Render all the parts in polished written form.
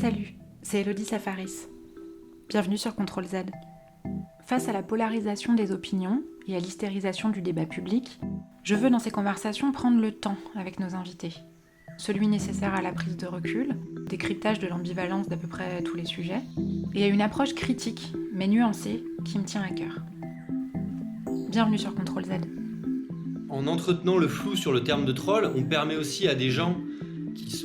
Salut, c'est Elodie Safaris. Bienvenue sur Contrôle Z. Face à la polarisation des opinions et à l'hystérisation du débat public, je veux dans ces conversations prendre le temps avec nos invités. Celui nécessaire à la prise de recul, décryptage de l'ambivalence d'à peu près tous les sujets, et à une approche critique, mais nuancée, qui me tient à cœur. Bienvenue sur Contrôle Z. En entretenant le flou sur le terme de troll, on permet aussi à des gens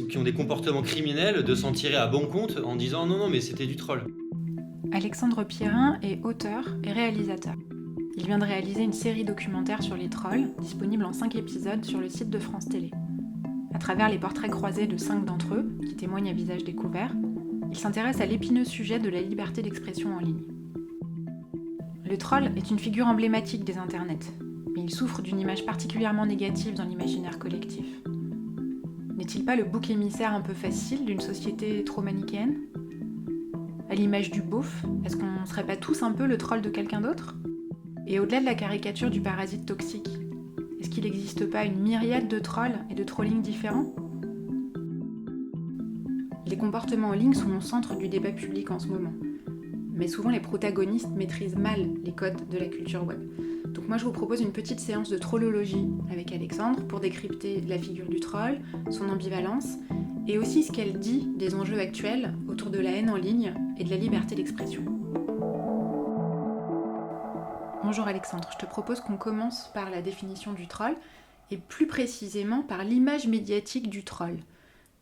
qui ont des comportements criminels de s'en tirer à bon compte en disant non mais c'était du troll. Alexandre Pierrin est auteur et réalisateur. Il vient de réaliser une série documentaire sur les trolls, disponible en 5 épisodes sur le site de France Télé. À travers les portraits croisés de 5 d'entre eux, qui témoignent à visage découvert, il s'intéresse à l'épineux sujet de la liberté d'expression en ligne. Le troll est une figure emblématique des internets, mais il souffre d'une image particulièrement négative dans l'imaginaire collectif. N'est-il pas le bouc émissaire un peu facile d'une société trop manichéenne ? À l'image du beauf, est-ce qu'on ne serait pas tous un peu le troll de quelqu'un d'autre ? Et au-delà de la caricature du parasite toxique, est-ce qu'il n'existe pas une myriade de trolls et de trolling différents ? Les comportements en ligne sont au centre du débat public en ce moment. Mais souvent les protagonistes maîtrisent mal les codes de la culture web. Donc moi je vous propose une petite séance de trollologie avec Alexandre pour décrypter la figure du troll, son ambivalence, et aussi ce qu'elle dit des enjeux actuels autour de la haine en ligne et de la liberté d'expression. Bonjour Alexandre, je te propose qu'on commence par la définition du troll, et plus précisément par l'image médiatique du troll.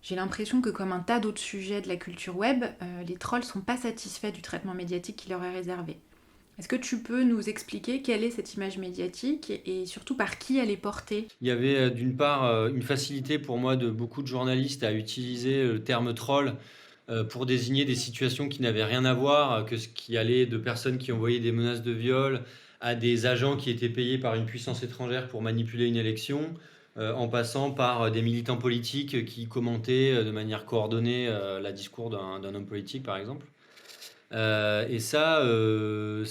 J'ai l'impression que comme un tas d'autres sujets de la culture web, les trolls ne sont pas satisfaits du traitement médiatique qui leur est réservé. Est-ce que tu peux nous expliquer quelle est cette image médiatique et surtout par qui elle est portée ? Il y avait d'une part une facilité pour moi de beaucoup de journalistes à utiliser le terme troll pour désigner des situations qui n'avaient rien à voir, que ce qui allait de personnes qui envoyaient des menaces de viol à des agents qui étaient payés par une puissance étrangère pour manipuler une élection, en passant par des militants politiques qui commentaient de manière coordonnée le discours d'un homme politique par exemple. Et ça, on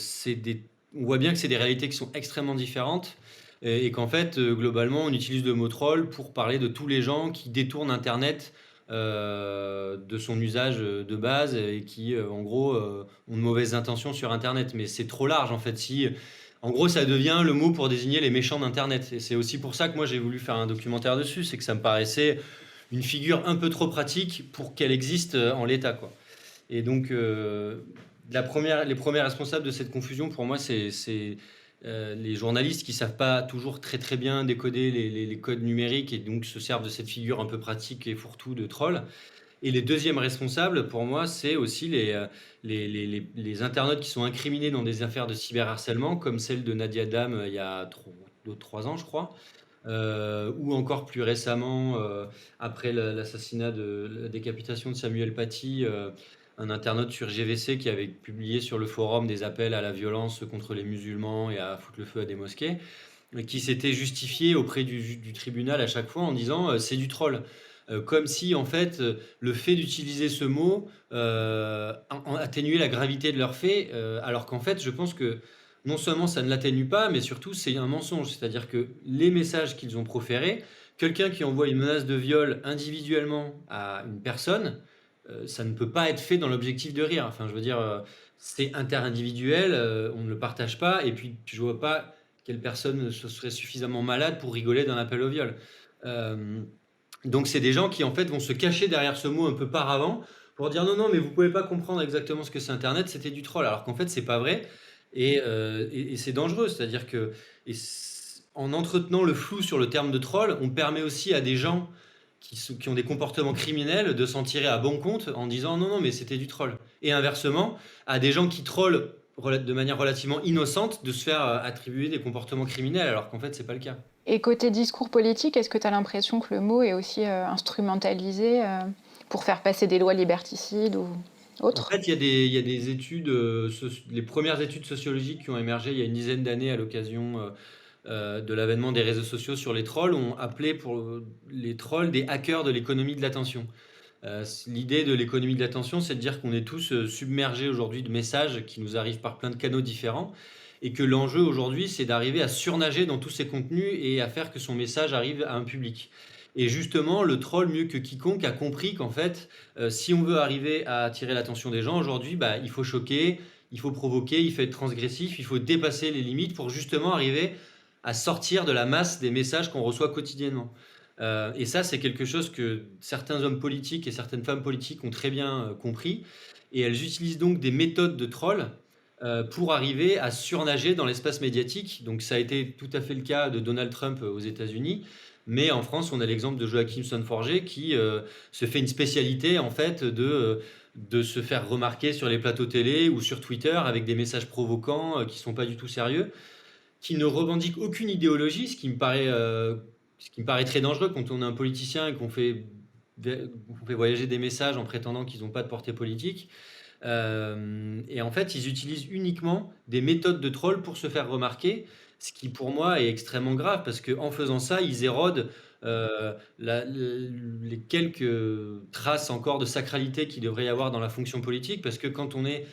voit bien que c'est des réalités qui sont extrêmement différentes et qu'en fait, globalement, on utilise le mot troll pour parler de tous les gens qui détournent Internet de son usage de base et qui, en gros, ont de mauvaises intentions sur Internet. Mais c'est trop large, en fait. En gros, ça devient le mot pour désigner les méchants d'Internet. Et c'est aussi pour ça que moi, j'ai voulu faire un documentaire dessus. C'est que ça me paraissait une figure un peu trop pratique pour qu'elle existe en l'état, quoi. Et donc, les premiers responsables de cette confusion, pour moi, c'est les journalistes qui ne savent pas toujours très très bien décoder les codes numériques et donc se servent de cette figure un peu pratique et fourre-tout de troll. Et les deuxièmes responsables, pour moi, c'est aussi les internautes qui sont incriminés dans des affaires de cyberharcèlement, comme celle de Nadia Dam il y a 3 ans, je crois. Ou encore plus récemment, après l'assassinat la décapitation de Samuel Paty, un internaute sur GVC qui avait publié sur le forum des appels à la violence contre les musulmans et à foutre le feu à des mosquées, qui s'était justifié auprès du tribunal à chaque fois en disant c'est du troll. Comme si en fait le fait d'utiliser ce mot atténuait la gravité de leurs faits, alors qu'en fait je pense que non seulement ça ne l'atténue pas, mais surtout c'est un mensonge. C'est-à-dire que les messages qu'ils ont proférés, quelqu'un qui envoie une menace de viol individuellement à une personne, ça ne peut pas être fait dans l'objectif de rire. Enfin, je veux dire, c'est interindividuel, on ne le partage pas, et puis je vois pas quelle personne serait suffisamment malade pour rigoler d'un appel au viol. Donc c'est des gens qui en fait vont se cacher derrière ce mot un peu paravent pour dire non, mais vous pouvez pas comprendre exactement ce que c'est Internet, c'était du troll, alors qu'en fait c'est pas vrai, et c'est dangereux. C'est-à-dire que en entretenant le flou sur le terme de troll, on permet aussi à des gens qui ont des comportements criminels de s'en tirer à bon compte en disant non mais c'était du troll, et inversement à des gens qui trollent de manière relativement innocente de se faire attribuer des comportements criminels alors qu'en fait c'est pas le cas. Et côté discours politique, est-ce que tu as l'impression que le mot est aussi instrumentalisé pour faire passer des lois liberticides ou autres ? En fait, il y a des études, les premières études sociologiques qui ont émergé il y a une dizaine d'années à l'occasion de l'avènement des réseaux sociaux sur les trolls, ont appelé pour les trolls des hackers de l'économie de l'attention. L'idée de l'économie de l'attention, c'est de dire qu'on est tous submergés aujourd'hui de messages qui nous arrivent par plein de canaux différents et que l'enjeu aujourd'hui, c'est d'arriver à surnager dans tous ces contenus et à faire que son message arrive à un public. Et justement, le troll, mieux que quiconque, a compris qu'en fait, si on veut arriver à attirer l'attention des gens aujourd'hui, bah, il faut choquer, il faut provoquer, il faut être transgressif, il faut dépasser les limites pour justement arriver à sortir de la masse des messages qu'on reçoit quotidiennement. Et ça, c'est quelque chose que certains hommes politiques et certaines femmes politiques ont très bien compris. Et elles utilisent donc des méthodes de troll pour arriver à surnager dans l'espace médiatique. Donc ça a été tout à fait le cas de Donald Trump aux États-Unis. Mais en France, on a l'exemple de Joachim Son-Forget qui se fait une spécialité en fait de se faire remarquer sur les plateaux télé ou sur Twitter avec des messages provocants qui sont pas du tout sérieux, qui ne revendique aucune idéologie, ce qui me paraît très dangereux quand on est un politicien et qu'on fait voyager des messages en prétendant qu'ils n'ont pas de portée politique. Et en fait, ils utilisent uniquement des méthodes de troll pour se faire remarquer, ce qui pour moi est extrêmement grave parce qu'en faisant ça, ils érodent les quelques traces encore de sacralité qu'il devrait y avoir dans la fonction politique, parce que quand on est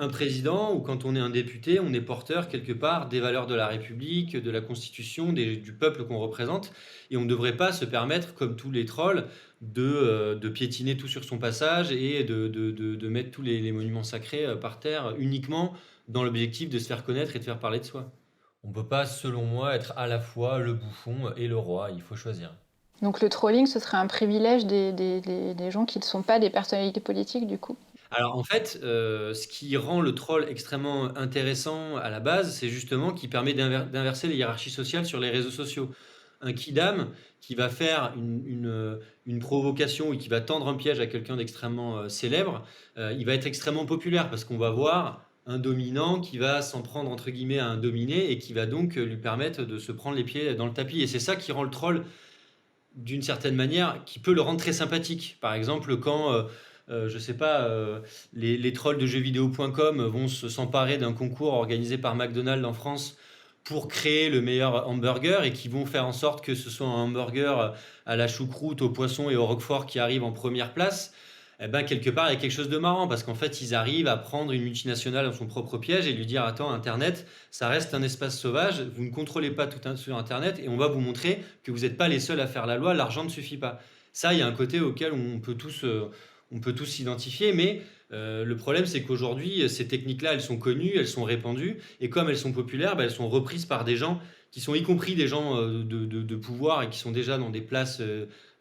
un président ou quand on est un député, on est porteur quelque part des valeurs de la République, de la Constitution, du peuple qu'on représente, et on ne devrait pas se permettre, comme tous les trolls, de piétiner tout sur son passage et de mettre tous les monuments sacrés par terre uniquement dans l'objectif de se faire connaître et de faire parler de soi. On ne peut pas, selon moi, être à la fois le bouffon et le roi, il faut choisir. Donc le trolling, ce serait un privilège des gens qui ne sont pas des personnalités politiques, du coup. Alors en fait, ce qui rend le troll extrêmement intéressant à la base, c'est justement qu'il permet d'inverser les hiérarchies sociales sur les réseaux sociaux. Un kidam qui va faire une provocation ou qui va tendre un piège à quelqu'un d'extrêmement célèbre, il va être extrêmement populaire parce qu'on va voir un dominant qui va s'en prendre entre guillemets à un dominé et qui va donc lui permettre de se prendre les pieds dans le tapis. Et c'est ça qui rend le troll d'une certaine manière, qui peut le rendre très sympathique. Par exemple, quand je sais pas, les trolls de jeuxvideo.com vont s'emparer d'un concours organisé par McDonald's en France pour créer le meilleur hamburger et qui vont faire en sorte que ce soit un hamburger à la choucroute, au poisson et au roquefort qui arrive en première place. Eh ben, quelque part, il y a quelque chose de marrant parce qu'en fait, ils arrivent à prendre une multinationale dans son propre piège et lui dire, attends, Internet, ça reste un espace sauvage, vous ne contrôlez pas tout sur Internet et on va vous montrer que vous n'êtes pas les seuls à faire la loi, l'argent ne suffit pas. Ça, il y a un côté auquel on peut tous s'identifier, mais le problème, c'est qu'aujourd'hui, ces techniques-là, elles sont connues, elles sont répandues, et comme elles sont populaires, bah, elles sont reprises par des gens qui sont y compris des gens de pouvoir et qui sont déjà dans des places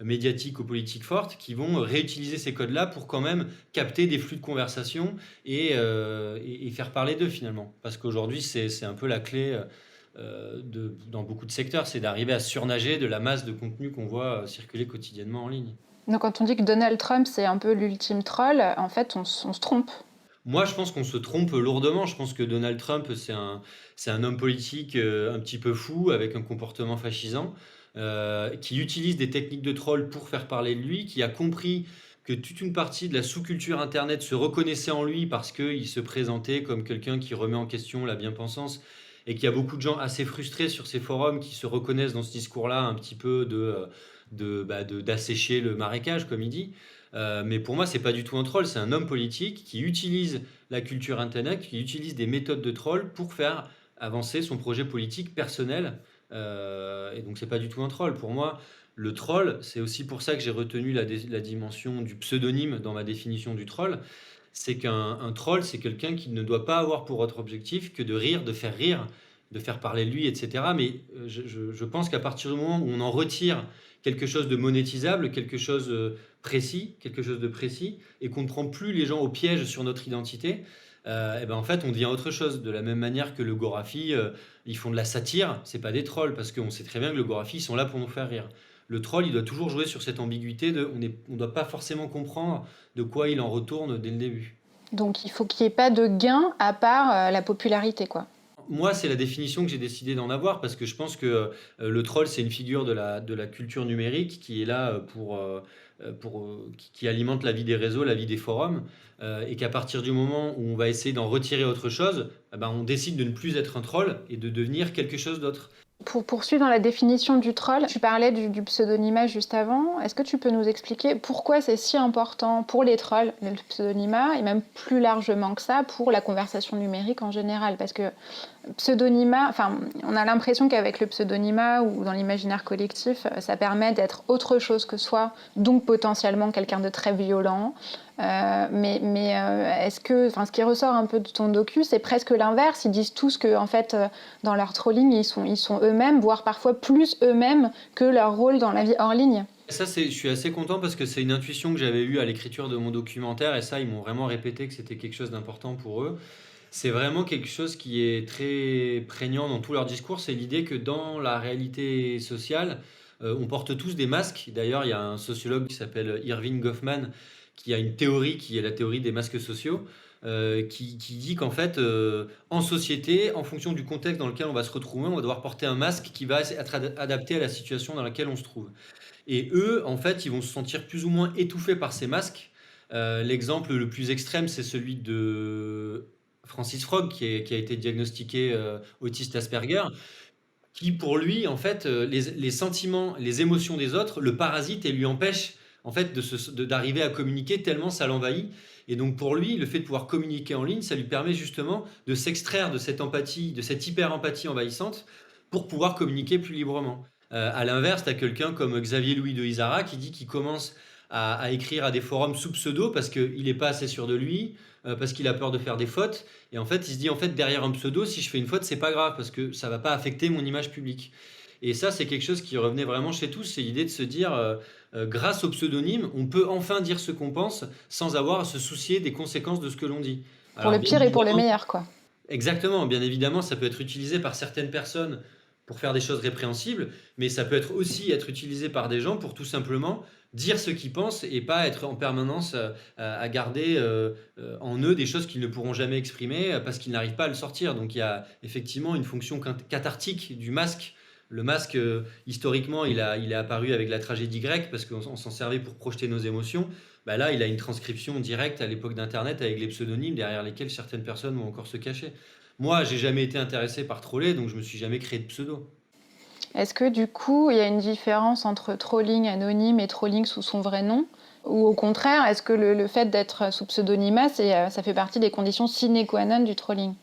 médiatiques ou politiques fortes, qui vont réutiliser ces codes-là pour quand même capter des flux de conversation et faire parler d'eux finalement. Parce qu'aujourd'hui, c'est un peu la clé dans beaucoup de secteurs, c'est d'arriver à surnager de la masse de contenu qu'on voit circuler quotidiennement en ligne. Donc quand on dit que Donald Trump, c'est un peu l'ultime troll, en fait, on se trompe. Moi, je pense qu'on se trompe lourdement. Je pense que Donald Trump, c'est un homme politique un petit peu fou, avec un comportement fascisant, qui utilise des techniques de troll pour faire parler de lui, qui a compris que toute une partie de la sous-culture Internet se reconnaissait en lui parce qu'il se présentait comme quelqu'un qui remet en question la bien-pensance et qu'il y a beaucoup de gens assez frustrés sur ces forums qui se reconnaissent dans ce discours-là un petit peu d'assécher le marécage, comme il dit. Mais pour moi, c'est pas du tout un troll, c'est un homme politique qui utilise la culture Internet, qui utilise des méthodes de troll pour faire avancer son projet politique personnel. Et donc, c'est pas du tout un troll. Pour moi, le troll, c'est aussi pour ça que j'ai retenu la dimension du pseudonyme dans ma définition du troll. C'est qu'un troll, c'est quelqu'un qui ne doit pas avoir pour autre objectif que de rire, de faire parler de lui, etc. Mais je pense qu'à partir du moment où on en retire quelque chose de monétisable, quelque chose précis, quelque chose de précis, et qu'on ne prend plus les gens au piège sur notre identité, et ben en fait, on devient autre chose. De la même manière que le Gorafi, ils font de la satire, c'est pas des trolls, parce qu'on sait très bien que le Gorafi, ils sont là pour nous faire rire. Le troll, il doit toujours jouer sur cette ambiguïté on ne doit pas forcément comprendre de quoi il en retourne dès le début. Donc il faut qu'il n'y ait pas de gain à part la popularité, quoi. Moi, c'est la définition que j'ai décidé d'en avoir parce que je pense que le troll, c'est une figure de la culture numérique qui est là qui alimente la vie des réseaux, la vie des forums, et qu'à partir du moment où on va essayer d'en retirer autre chose, eh ben, on décide de ne plus être un troll et de devenir quelque chose d'autre. Pour poursuivre dans la définition du troll, tu parlais du pseudonymat juste avant. Est-ce que tu peux nous expliquer pourquoi c'est si important pour les trolls, le pseudonymat, et même plus largement que ça, pour la conversation numérique en général? Parce que pseudonymat, enfin, on a l'impression qu'avec le pseudonymat ou dans l'imaginaire collectif, ça permet d'être autre chose que soi, donc potentiellement quelqu'un de très violent. Est-ce que, enfin, ce qui ressort un peu de ton docu, c'est presque l'inverse. Ils disent tous que, en fait, dans leur trolling, ils sont eux-mêmes, voire parfois plus eux-mêmes que leur rôle dans la vie hors ligne. Ça, je suis assez content parce que c'est une intuition que j'avais eue à l'écriture de mon documentaire et ça, ils m'ont vraiment répété que c'était quelque chose d'important pour eux. C'est vraiment quelque chose qui est très prégnant dans tout leur discours, c'est l'idée que dans la réalité sociale, on porte tous des masques. D'ailleurs, il y a un sociologue qui s'appelle Irving Goffman qui a une théorie qui est la théorie des masques sociaux, qui dit qu'en fait, en société, en fonction du contexte dans lequel on va se retrouver, on va devoir porter un masque qui va être adapté à la situation dans laquelle on se trouve. Et eux, en fait, ils vont se sentir plus ou moins étouffés par ces masques. L'exemple le plus extrême, c'est celui de Francis Frog, qui a été diagnostiqué autiste Asperger, qui pour lui, en fait, les sentiments, les émotions des autres le parasitent et lui empêchent en fait d'arriver à communiquer tellement ça l'envahit. Et donc pour lui, le fait de pouvoir communiquer en ligne, ça lui permet justement de s'extraire de cette empathie, de cette hyper-empathie envahissante pour pouvoir communiquer plus librement. À l'inverse, tu as quelqu'un comme Xavier Louis de Isara qui dit qu'il commence à écrire à des forums sous pseudo parce qu'il n'est pas assez sûr de lui, parce qu'il a peur de faire des fautes. Et en fait, il se dit, en fait, derrière un pseudo, si je fais une faute, c'est pas grave parce que ça va pas affecter mon image publique. Et ça, c'est quelque chose qui revenait vraiment chez tous, c'est l'idée de se dire, grâce au pseudonyme, on peut enfin dire ce qu'on pense sans avoir à se soucier des conséquences de ce que l'on dit. Pour Alors, le bien pire et pour le évidemment, meilleur, quoi. exactement, bien évidemment, ça peut être utilisé par certaines personnes pour faire des choses répréhensibles, mais ça peut être aussi être utilisé par des gens pour tout simplement dire ce qu'ils pensent et pas être en permanence à garder en eux des choses qu'ils ne pourront jamais exprimer parce qu'ils n'arrivent pas à le sortir. Donc il y a effectivement une fonction cathartique du masque. Le masque, historiquement, il est apparu avec la tragédie grecque parce qu'on s'en servait pour projeter nos émotions. Bah là, il a une transcription directe à l'époque d'Internet avec les pseudonymes derrière lesquels certaines personnes vont encore se cacher. Moi, j'ai jamais été intéressé par troller, donc je me suis jamais créé de pseudo. Est-ce que du coup, il y a une différence entre trolling anonyme et trolling sous son vrai nom? Ou au contraire, est-ce que le fait d'être sous pseudonymat, ça fait partie des conditions sine qua non du trolling?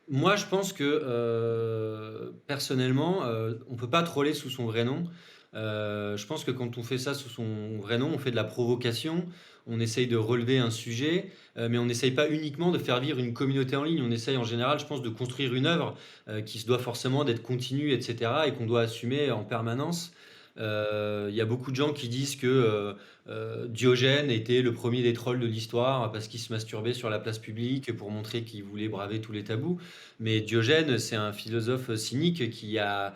Moi, je pense que personnellement, on peut pas troller sous son vrai nom. Je pense que quand on fait ça sous son vrai nom, on fait de la provocation, on essaye de relever un sujet, mais on n'essaye pas uniquement de faire vivre une communauté en ligne. On essaye en général, je pense, de construire une œuvre qui se doit forcément d'être continue, etc., et qu'on doit assumer en permanence. Il y a beaucoup de gens qui disent que Diogène était le premier des trolls de l'histoire parce qu'il se masturbait sur la place publique pour montrer qu'il voulait braver tous les tabous. Mais Diogène, c'est un philosophe cynique qui a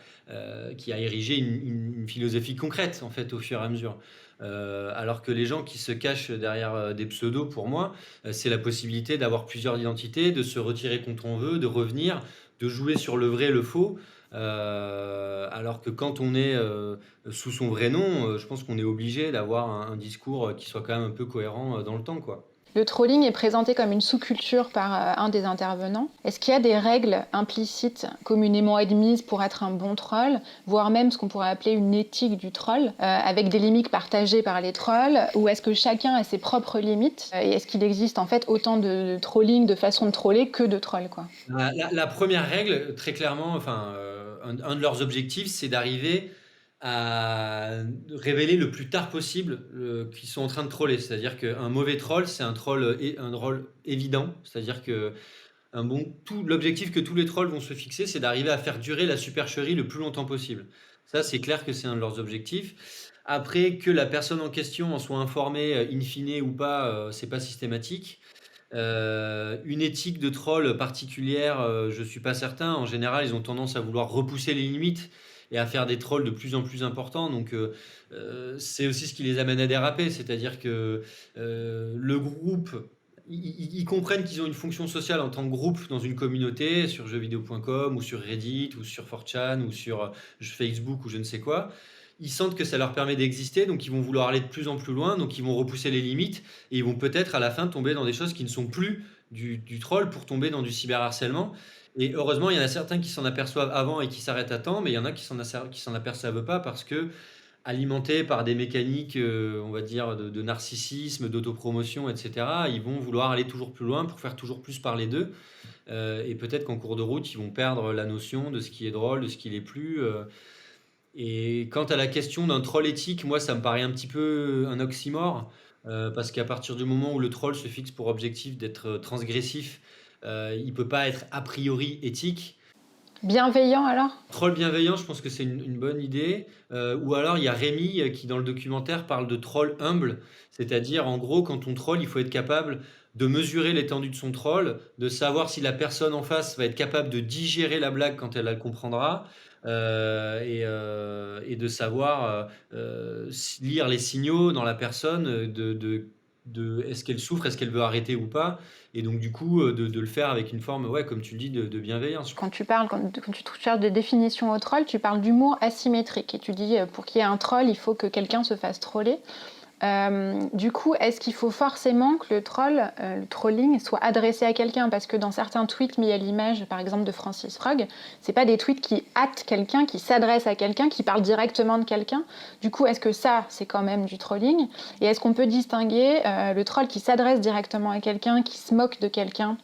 érigé une philosophie concrète en fait au fur et à mesure. Alors que les gens qui se cachent derrière des pseudos, pour moi, c'est la possibilité d'avoir plusieurs identités, de se retirer quand on veut, de revenir, de jouer sur le vrai, le faux. Alors que quand on est sous son vrai nom, je pense qu'on est obligé d'avoir un discours qui soit quand même un peu cohérent dans le temps, quoi. Le trolling est présenté comme une sous-culture par un des intervenants. Est-ce qu'il y a des règles implicites communément admises pour être un bon troll, voire même ce qu'on pourrait appeler une éthique du troll, avec des limites partagées par les trolls, ou est-ce que chacun a ses propres limites? Et est-ce qu'il existe en fait autant de trolling, de façons de troller que de trolls, quoi? La première règle, très clairement, enfin, un de leurs objectifs, c'est d'arriver à révéler le plus tard possible qu'ils sont en train de troller. C'est-à-dire qu'un mauvais troll, c'est un troll évident. C'est-à-dire que l'objectif que tous les trolls vont se fixer, c'est d'arriver à faire durer la supercherie le plus longtemps possible. Ça, c'est clair que c'est un de leurs objectifs. Après, que la personne en question en soit informée, in fine ou pas, c'est pas systématique. Une éthique de troll particulière, je suis pas certain. En général, ils ont tendance à vouloir repousser les limites et à faire des trolls de plus en plus importants. Donc, c'est aussi ce qui les amène à déraper. C'est-à-dire que le groupe, ils comprennent qu'ils ont une fonction sociale en tant que groupe dans une communauté, sur jeuxvideo.com ou sur Reddit ou sur 4chan ou sur Facebook ou je ne sais quoi. Ils sentent que ça leur permet d'exister, donc ils vont vouloir aller de plus en plus loin, donc ils vont repousser les limites et ils vont peut-être à la fin tomber dans des choses qui ne sont plus du troll pour tomber dans du cyberharcèlement. Et heureusement, il y en a certains qui s'en aperçoivent avant et qui s'arrêtent à temps, mais il y en a qui s'en aperçoivent pas parce que alimentés par des mécaniques, on va dire de narcissisme, d'autopromotion et cetera, ils vont vouloir aller toujours plus loin pour faire toujours plus parler d'eux, et peut-être qu'en cours de route, ils vont perdre la notion de ce qui est drôle, de ce qui l'est plus, et quant à la question d'un troll éthique, moi, ça me paraît un petit peu un oxymore, parce qu'à partir du moment où le troll se fixe pour objectif d'être transgressif, il peut pas être a priori éthique. Bienveillant alors? Troll bienveillant, je pense que c'est une bonne idée. Ou alors il y a Rémi qui, dans le documentaire, parle de troll humble. C'est-à-dire, en gros, quand on troll, il faut être capable de mesurer l'étendue de son troll, de savoir si la personne en face va être capable de digérer la blague quand elle la comprendra, et de savoir lire les signaux dans la personne, de est-ce qu'elle souffre, est-ce qu'elle veut arrêter ou pas. Et donc, du coup, de le faire avec une forme, ouais, comme tu le dis, de bienveillance. Quand tu cherches des définitions au troll, tu parles d'humour asymétrique. Et tu dis, pour qu'il y ait un troll, il faut que quelqu'un se fasse troller. Du coup, est-ce qu'il faut forcément que le trolling soit adressé à quelqu'un? Parce que dans certains tweets mis à l'image, par exemple de Francis Frog, c'est pas des tweets qui hâtent quelqu'un, qui s'adressent à quelqu'un, qui parlent directement de quelqu'un. Du coup, est-ce que ça, c'est quand même du trolling? Et est-ce qu'on peut distinguer le troll qui s'adresse directement à quelqu'un, qui se moque de quelqu'un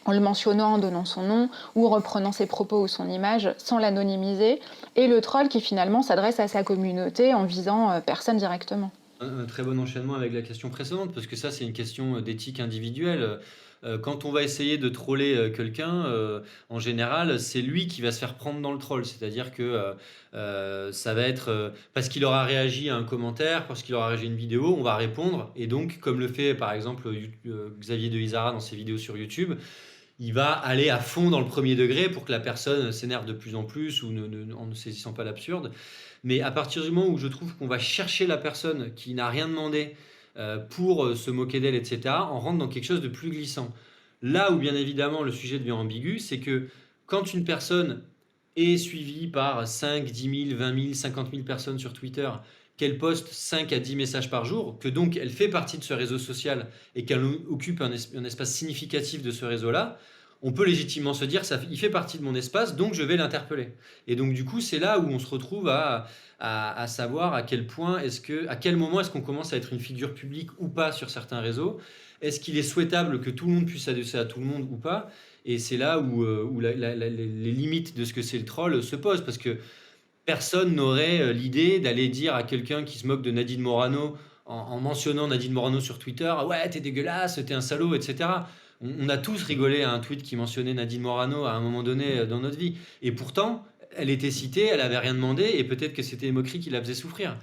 en le mentionnant, en donnant son nom, ou en reprenant ses propos ou son image, sans l'anonymiser, et le troll qui finalement s'adresse à sa communauté en visant personne directement? Un très bon enchaînement avec la question précédente, parce que ça, c'est une question d'éthique individuelle. Quand on va essayer de troller quelqu'un, en général, c'est lui qui va se faire prendre dans le troll. C'est-à-dire que ça va être parce qu'il aura réagi à un commentaire, parce qu'il aura réagi à une vidéo, on va répondre. Et donc, comme le fait par exemple Xavier de Isara dans ses vidéos sur YouTube, il va aller à fond dans le premier degré pour que la personne s'énerve de plus en plus ou en ne saisissant pas l'absurde. Mais à partir du moment où je trouve qu'on va chercher la personne qui n'a rien demandé pour se moquer d'elle, etc., on rentre dans quelque chose de plus glissant. Là où bien évidemment le sujet devient ambigu, c'est que quand une personne est suivie par 5, 10 000, 20 000, 50 000 personnes sur Twitter, qu'elle poste 5 à 10 messages par jour, que donc elle fait partie de ce réseau social et qu'elle occupe un espace significatif de ce réseau-là, on peut légitimement se dire, il fait partie de mon espace, donc je vais l'interpeller. Et donc du coup, c'est là où on se retrouve à savoir à quel point à quel moment est-ce qu'on commence à être une figure publique ou pas sur certains réseaux. Est-ce qu'il est souhaitable que tout le monde puisse s'adresser à tout le monde ou pas? Et c'est là où les limites de ce que c'est le troll se posent, parce que personne n'aurait l'idée d'aller dire à quelqu'un qui se moque de Nadine Morano en mentionnant Nadine Morano sur Twitter, ah ouais, t'es dégueulasse, t'es un salaud, etc. On a tous rigolé à un tweet qui mentionnait Nadine Morano à un moment donné dans notre vie. Et pourtant, elle était citée, elle avait rien demandé, et peut-être que c'était les moqueries qui la faisaient souffrir.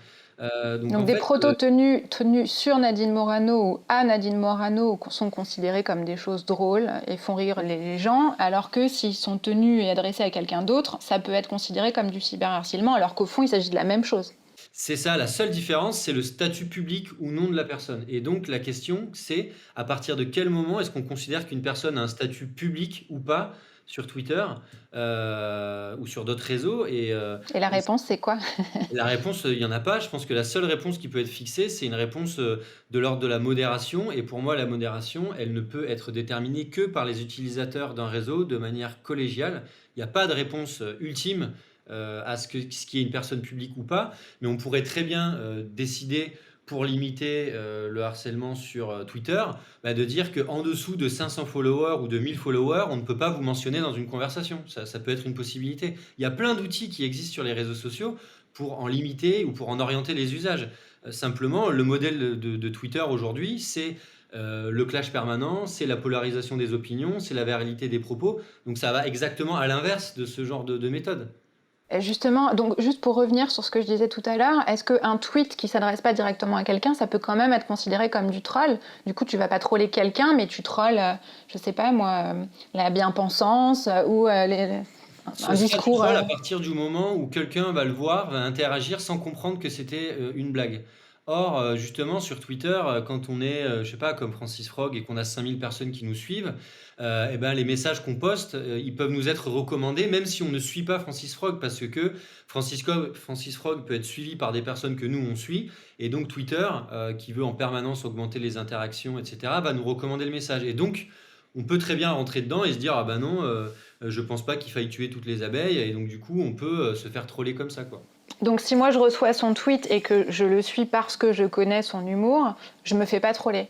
Donc des protos tenus sur Nadine Morano ou à Nadine Morano sont considérés comme des choses drôles et font rire les gens, alors que s'ils sont tenus et adressés à quelqu'un d'autre, ça peut être considéré comme du cyberharcèlement, alors qu'au fond, il s'agit de la même chose. C'est ça, la seule différence, c'est le statut public ou non de la personne. Et donc la question, c'est à partir de quel moment est-ce qu'on considère qu'une personne a un statut public ou pas sur Twitter ou sur d'autres réseaux. Et la réponse, c'est quoi? La réponse, il n'y en a pas. Je pense que la seule réponse qui peut être fixée, c'est une réponse de l'ordre de la modération. Et pour moi, la modération, elle ne peut être déterminée que par les utilisateurs d'un réseau de manière collégiale. Il n'y a pas de réponse ultime à ce qui est une personne publique ou pas. Mais on pourrait très bien décider, pour limiter le harcèlement sur Twitter, de dire qu'en dessous de 500 followers ou de 1000 followers, on ne peut pas vous mentionner dans une conversation. Ça peut être une possibilité. Il y a plein d'outils qui existent sur les réseaux sociaux pour en limiter ou pour en orienter les usages. Simplement, le modèle de Twitter aujourd'hui, c'est le clash permanent, c'est la polarisation des opinions, c'est la viralité des propos. Donc ça va exactement à l'inverse de ce genre de méthode. Justement, donc juste pour revenir sur ce que je disais tout à l'heure, est-ce qu'un tweet qui ne s'adresse pas directement à quelqu'un, ça peut quand même être considéré comme du troll? Du coup, tu vas pas troller quelqu'un, mais tu trolles, je sais pas moi, la bien-pensance ou un discours... à partir du moment où quelqu'un va le voir, va interagir sans comprendre que c'était une blague. Or, justement, sur Twitter, quand on est, je sais pas, comme Francis Frog et qu'on a 5000 personnes qui nous suivent, et ben, les messages qu'on poste, ils peuvent nous être recommandés, même si on ne suit pas Francis Frog, parce que Francis Frog peut être suivi par des personnes que nous, on suit, et donc Twitter, qui veut en permanence augmenter les interactions, etc., va nous recommander le message. Et donc, on peut très bien rentrer dedans et se dire, ah ben non, je pense pas qu'il faille tuer toutes les abeilles et donc du coup, on peut se faire troller comme ça, quoi. Donc si moi je reçois son tweet et que je le suis parce que je connais son humour, je me fais pas troller.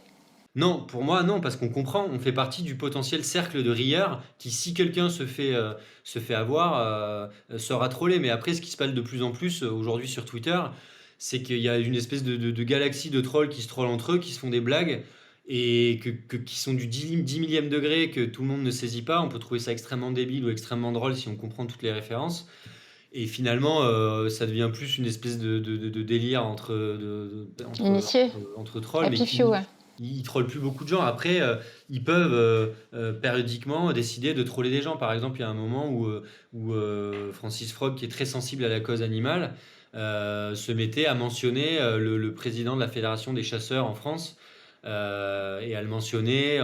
Non, pour moi, non, parce qu'on comprend, on fait partie du potentiel cercle de rieurs qui, si quelqu'un se fait avoir, sera trollé. Mais après, ce qui se passe de plus en plus aujourd'hui sur Twitter, c'est qu'il y a une espèce de galaxie de trolls qui se trollent entre eux, qui se font des blagues et qui sont du 10 millième degré que tout le monde ne saisit pas. On peut trouver ça extrêmement débile ou extrêmement drôle si on comprend toutes les références. Et finalement, ça devient plus une espèce de délire Initié. entre trolls, mais Happy Few, ouais. ils trollent plus beaucoup de gens. Après, ils peuvent périodiquement décider de troller des gens. Par exemple, il y a un moment où Francis Frog, qui est très sensible à la cause animale, se mettait à mentionner le président de la Fédération des chasseurs en France et à le mentionner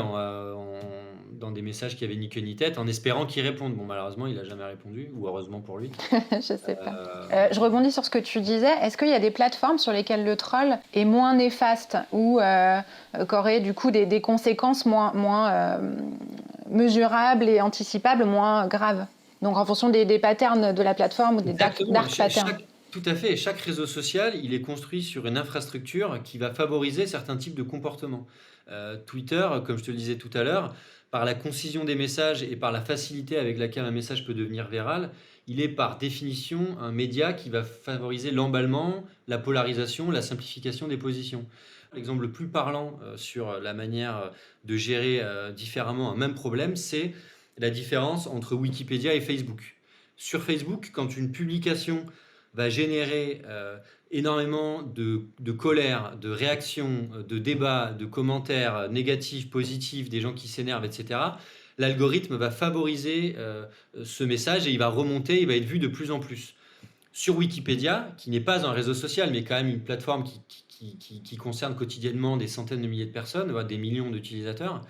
dans des messages qui avaient ni queue ni tête, en espérant qu'il réponde. Bon, malheureusement, il n'a jamais répondu, ou heureusement pour lui. Je sais pas. Je rebondis sur ce que tu disais. Est-ce qu'il y a des plateformes sur lesquelles le troll est moins néfaste ou qu'aurait du coup des conséquences moins mesurables et anticipables, moins graves? Donc en fonction des patterns de la plateforme ou des dark patterns. Tout à fait. Chaque réseau social, il est construit sur une infrastructure qui va favoriser certains types de comportements. Twitter, comme je te le disais tout à l'heure, par la concision des messages et par la facilité avec laquelle un message peut devenir viral, il est par définition un média qui va favoriser l'emballement, la polarisation, la simplification des positions. L'exemple le plus parlant sur la manière de gérer différemment un même problème, c'est la différence entre Wikipédia et Facebook. Sur Facebook, quand une publication va générer énormément de colère, de réactions, de débats, de commentaires négatifs, positifs, des gens qui s'énervent, etc., l'algorithme va favoriser ce message et il va remonter, il va être vu de plus en plus. Sur Wikipédia, qui n'est pas un réseau social, mais quand même une plateforme qui concerne quotidiennement des centaines de milliers de personnes, voire des millions d'utilisateurs,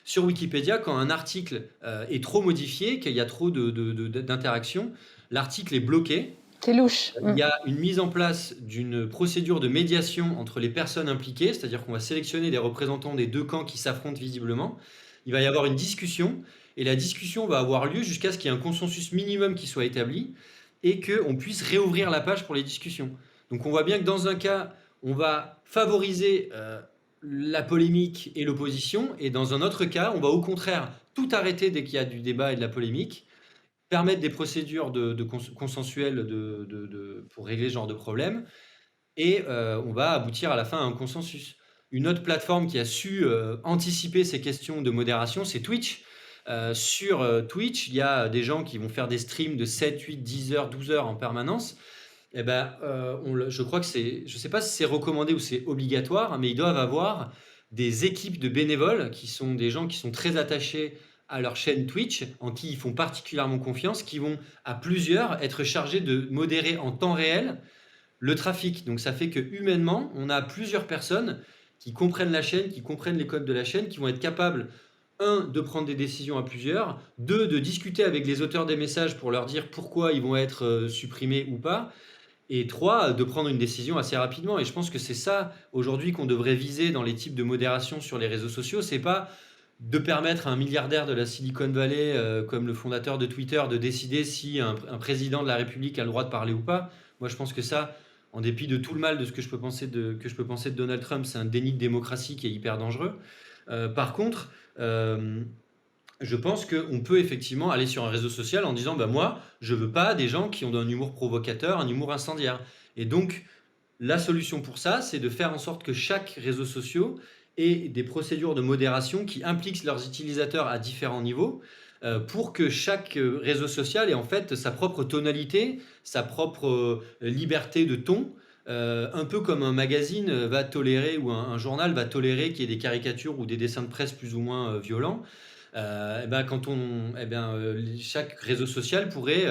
sur Wikipédia, quand un article est trop modifié, qu'il y a trop d'interactions, l'article est bloqué. C'est louche. Il y a une mise en place d'une procédure de médiation entre les personnes impliquées, c'est-à-dire qu'on va sélectionner des représentants des deux camps qui s'affrontent visiblement. Il va y avoir une discussion, et la discussion va avoir lieu jusqu'à ce qu'il y ait un consensus minimum qui soit établi, et qu'on puisse réouvrir la page pour les discussions. Donc on voit bien que dans un cas, on va favoriser la polémique et l'opposition, et dans un autre cas, on va au contraire tout arrêter dès qu'il y a du débat et de la polémique, permettre des procédures consensuelles pour régler ce genre de problème, et on va aboutir à la fin à un consensus. Une autre plateforme qui a su anticiper ces questions de modération, c'est Twitch. Sur Twitch, il y a des gens qui vont faire des streams de 7, 8, 10 heures, 12 heures en permanence. Eh ben, je crois que je ne sais pas si c'est recommandé ou c'est obligatoire, mais ils doivent avoir des équipes de bénévoles qui sont des gens qui sont très attachés à leur chaîne Twitch, en qui ils font particulièrement confiance, qui vont à plusieurs être chargés de modérer en temps réel le trafic. Donc ça fait que humainement, on a plusieurs personnes qui comprennent la chaîne, qui comprennent les codes de la chaîne, qui vont être capables, un, de prendre des décisions à plusieurs, deux, de discuter avec les auteurs des messages pour leur dire pourquoi ils vont être supprimés ou pas, et trois, de prendre une décision assez rapidement. Et je pense que c'est ça aujourd'hui qu'on devrait viser dans les types de modération sur les réseaux sociaux. C'est pas de permettre à un milliardaire de la Silicon Valley, comme le fondateur de Twitter, de décider si un président de la République a le droit de parler ou pas. Moi, je pense que ça, en dépit de tout le mal de ce que je peux penser de Donald Trump, c'est un déni de démocratie qui est hyper dangereux. Par contre, je pense qu'on peut effectivement aller sur un réseau social en disant moi, je veux pas des gens qui ont un humour provocateur, un humour incendiaire. Et donc, la solution pour ça, c'est de faire en sorte que chaque réseau social ait des procédures de modération qui impliquent leurs utilisateurs à différents niveaux, pour que chaque réseau social ait en fait sa propre tonalité, sa propre liberté de ton, un peu comme un magazine va tolérer ou un journal va tolérer qu'il y ait des caricatures ou des dessins de presse plus ou moins violents. Chaque réseau social pourrait